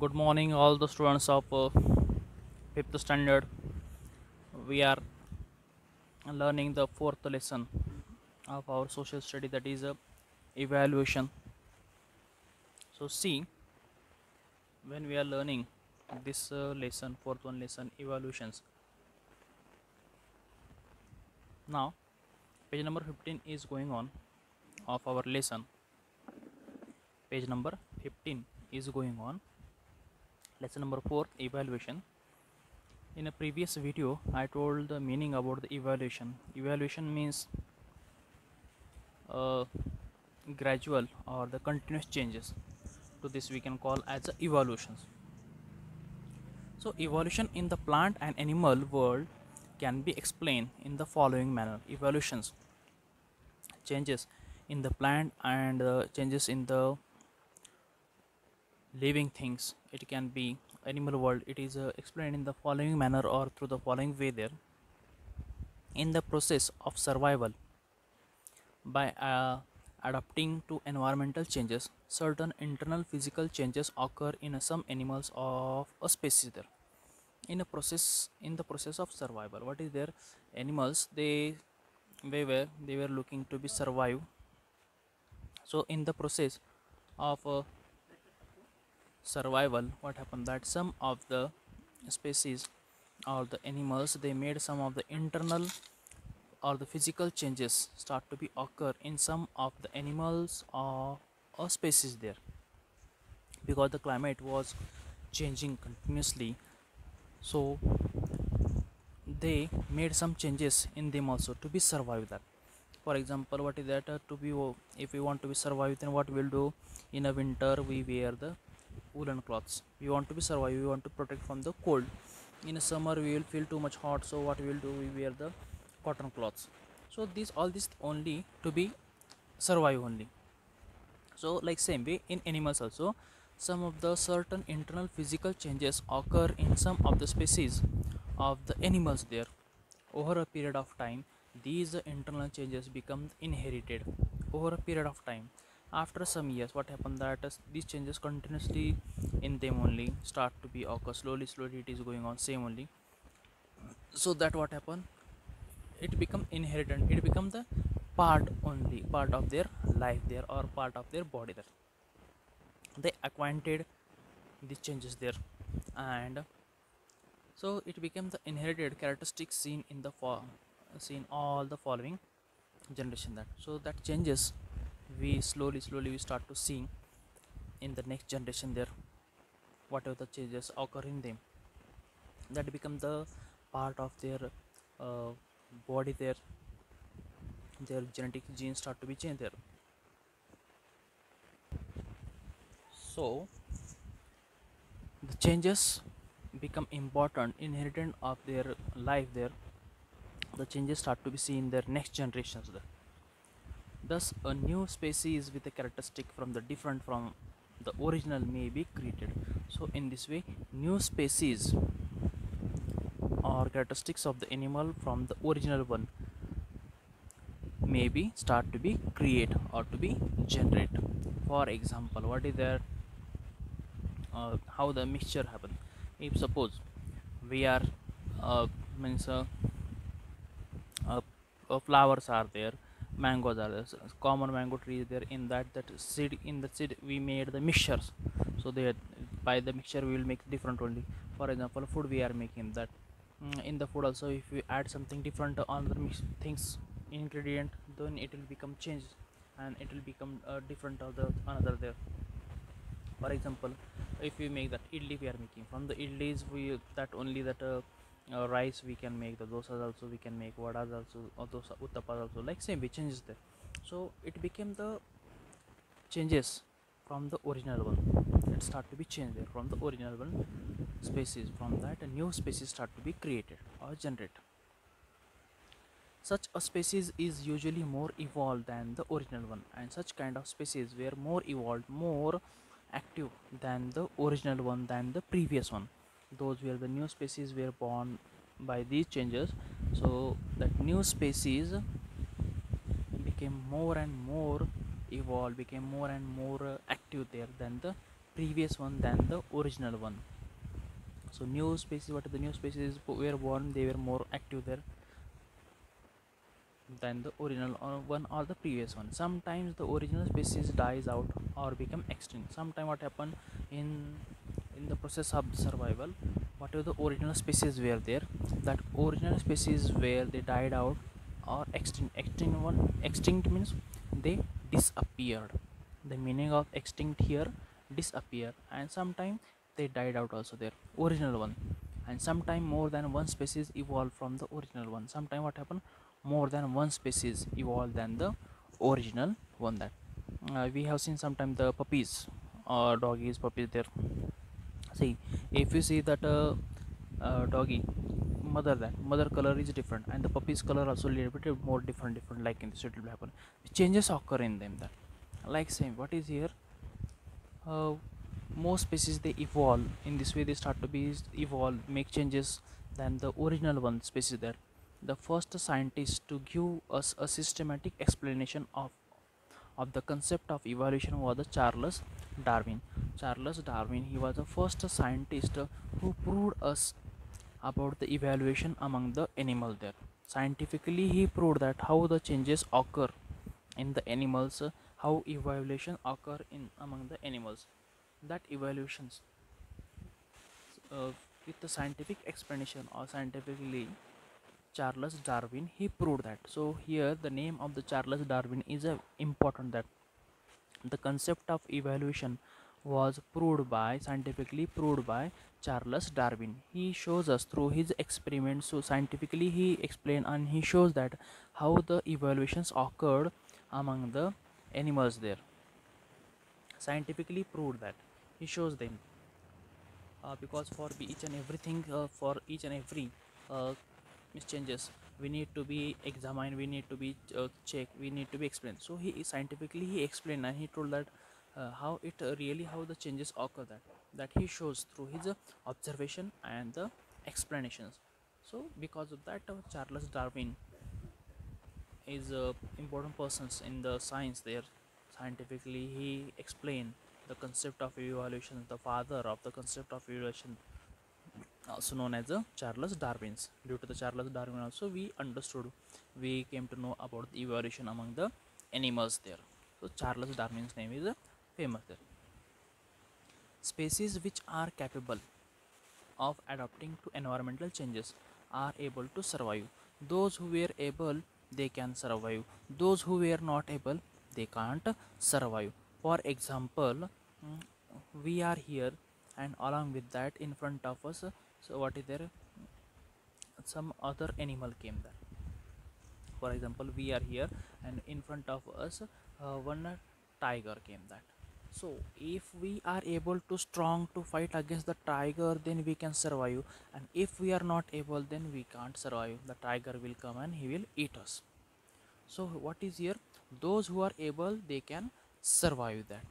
Good morning, all the students of fifth standard. We are learning the fourth lesson of our social study, that is evaluation. So, see, when we are learning this lesson, fourth one lesson, evaluations. Now, page number 15 is going on of our lesson. Page number 15 is going on. Lesson number 4, evaluation. In a previous video, I told the meaning about the evaluation. Evaluation means uh, gradual or the continuous changes. To this we can call as evolutions. So evolution in the plant and animal world can be explained in the following manner. Evolutions, changes in the plant and changes in the living things, it can be animal world, it is explained in the following manner or through the following way. There, in the process of survival, by adapting to environmental changes, certain internal physical changes occur in some animals of a species. There, in the process of survival, what is there? Animals, they were looking to be survive. So in the process of survival, what happened, that some of the species or the animals, they made some of the internal or the physical changes start to be occur in some of the animals or species there, because the climate was changing continuously. So they made some changes in them also to be survive that. For example, what is that, if we want to be survive, then what we'll do? In a winter we wear the woolen cloths, we want to be survive, we want to protect from the cold. In a summer we will feel too much hot, so what we will do, we wear the cotton cloths. So these all this only to be survive only. So like same way in animals also, some of the certain internal physical changes occur in some of the species of the animals there. Over a period of time, these internal changes become inherited. Over a period of time, after some years, what happened, that these changes continuously in them only start to be occur. Slowly it is going on same only. So that what happened, it become inherited, it become the part only, part of their life there, or part of their body there. They acquainted these changes there, and so it became the inherited characteristic seen in the seen all the following generation. That, so that changes we slowly we start to see in the next generation there, whatever the changes occur in them, that become the part of their uh, body there, their genetic genes start to be changed there. So the changes become important inherent of their life there, the changes start to be seen in their next generations there. Thus a new species with a characteristic from the different from the original may be created. So in this way, new species or characteristics of the animal from the original one may be start to be create or to be generate. For example, what is there, how the mixture happen? If suppose we are means uh, flowers are there, mangoes are there, common mango tree is there, in that seed, in the seed we made the mixtures. So they, by the mixture we will make different only. For example, food we are making that. In the food also, if we add something different on the mix things, ingredient, then it will become change, and it will become different of the another there. For example, if we make that idli, we are making from the idlis, we that only that rice we can make, the dosas also we can make, vadas also, or dosa uttapas also, like same we changes there. So it became the changes from the original one, it start to be changed there from the original one species. From that, a new species start to be created or generated. Such a species is usually more evolved than the original one, and such kind of species were more evolved, more active than the original one, than the previous one. Those were the new species were born by these changes. So that new species became more and more evolved, became more and more active there than the previous one than the original one. So new species, what are the new species were born, they were more active there than the original one or the previous one. Sometimes the original species dies out or become extinct. Sometimes what happen in the process of survival, whatever the original species were there, that original species where they died out or extinct means they disappeared. The meaning of extinct here, disappear, and sometimes they died out also there, original one. And sometimes more than one species evolved from the original one. Sometimes what happen, more than one species evolved than the original one. That we have seen sometimes the puppies or doggies, puppies there. See, if you see that doggy mother, that mother color is different and the puppy's color also a little bit more different, like in this it will happen, changes occur in them. That like same what is here, uh, most species they evolve in this way, they start to be evolve, make changes than the original one species there. The first scientist to give us a systematic explanation of the concept of evolution was the Charles Darwin. Charles Darwin, he was the first scientist who proved us about the evaluation among the animal there. Scientifically, he proved that how the changes occur in the animals, how evaluation occur in among the animals. That evaluations uh, with the scientific explanation or scientifically, Charles Darwin he proved that. So here the name of the Charles Darwin is important, that the concept of evaluation was proved by, scientifically proved by Charles Darwin. He shows us through his experiments, so scientifically he explained and he shows that how the evaluations occurred among the animals there. Scientifically proved that. He shows them, because for each and everything, for each and every uh, changes, we need to be examined, we need to be checked, we need to be explained. So he scientifically he explained and he told that how it really how the changes occur, that he shows through his observation and the explanations. So because of that, Charles Darwin is important persons in the science there. Scientifically he explained the concept of evolution, the father of the concept of evolution, also known as the Charles Darwin's. Due to the Charles Darwin also we understood, we came to know about the evolution among the animals there. So Charles Darwin's name is famous there. Species which are capable of adapting to environmental changes are able to survive. Those who were able, they can survive. Those who were not able, they can't survive. For example, we are here and along with that in front of us, so what is there, some other animal came there. For example, we are here and in front of us one tiger came that. So if we are able to strong to fight against the tiger, then we can survive, and if we are not able, then we can't survive. The tiger will come and he will eat us. So what is here, those who are able, they can survive that.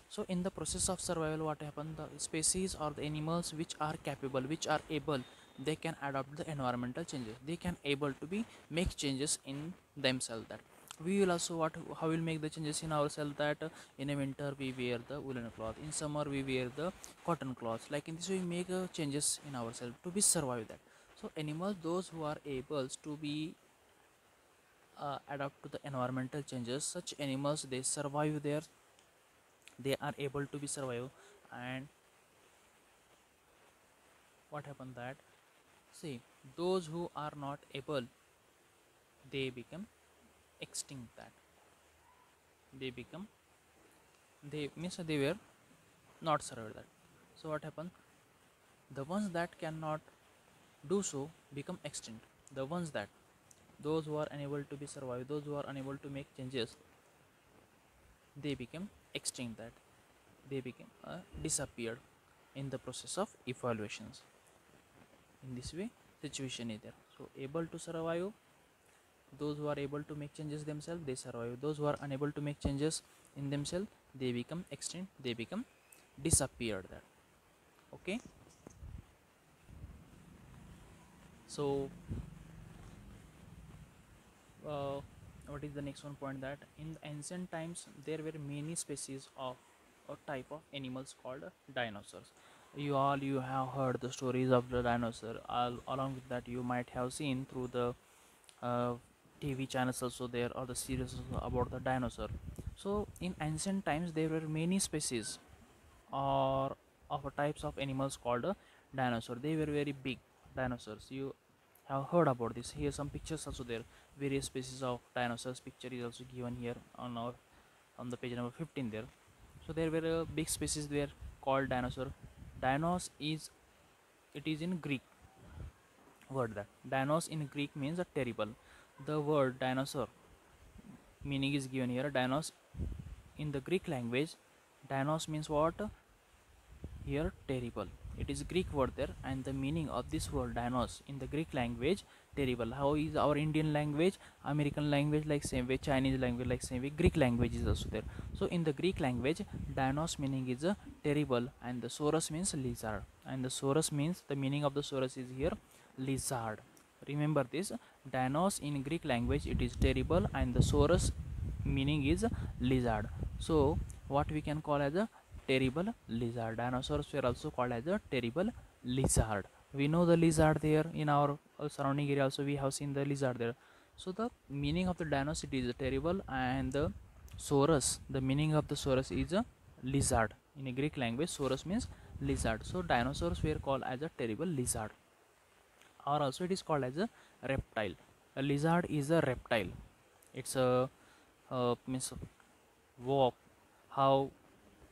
So in the process of survival, what happen, the species or the animals which are capable, which are able, they can adapt the environmental changes, they can able to be make changes in themselves. That we will also what, how will make the changes in ourselves, that in a winter we wear the woolen cloth, in summer we wear the cotton cloths, like in this way we make changes in ourselves to be survive that. So animals, those who are able to be adapt to the environmental changes, such animals they survive there, they are able to be survive. And what happened that, see, those who are not able, they become extinct, that they become, they means they were not survived that. So what happened, the ones that cannot do so become extinct. The ones that, those who are unable to be survived, those who are unable to make changes, they become extinct, that they became disappeared in the process of evaluations. In this way situation is there. So able to survive, those who are able to make changes themselves, they survive. Those who are unable to make changes in themselves, they become extinct, they become disappeared there. Okay, so what is the next one point, that in ancient times there were many species of a type of animals called dinosaurs. You have heard the stories of the dinosaur. Along with that, you might have seen through the uh, TV channels also there, or the series also about the dinosaur. So in ancient times there were many species or of a types of animals called a dinosaur. They were very big dinosaurs. You have heard about this. Here some pictures also there. Various species of dinosaurs picture is also given here on the page number 15 there. So there were big species there called dinosaur. Dinos is, it is in Greek word. That dinos in Greek means a terrible. The word dinosaur meaning is given here. Dinos in the Greek language, dinos means what? Here terrible. It is Greek word there, and the meaning of this word dinos in the Greek language terrible. How is our Indian language, American language, like same way, Chinese language like same way, Greek language is also there. So in the Greek language, dinos meaning is terrible, and the saurus means lizard, and the saurus means, the meaning of the saurus is here lizard. Remember this, dinos in Greek language it is terrible, and the saurus meaning is lizard. So what we can call as a terrible lizard. Dinosaurs were also called as a terrible lizard. We know the lizard there in our surrounding area also, we have seen the lizard there. So the meaning of the dinosaur is terrible, and the saurus, the meaning of the saurus is a lizard. In a Greek language, saurus means lizard. So dinosaurs were called as a terrible lizard, or also it is called as a reptile. A lizard is a reptile. It's a means walk, how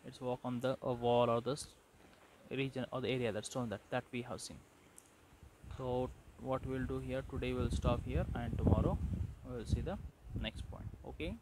it's walk on the wall or the region or the area, that's stone that we have seen. So what we'll do here today, we'll stop here, and tomorrow we'll see the next point. Okay.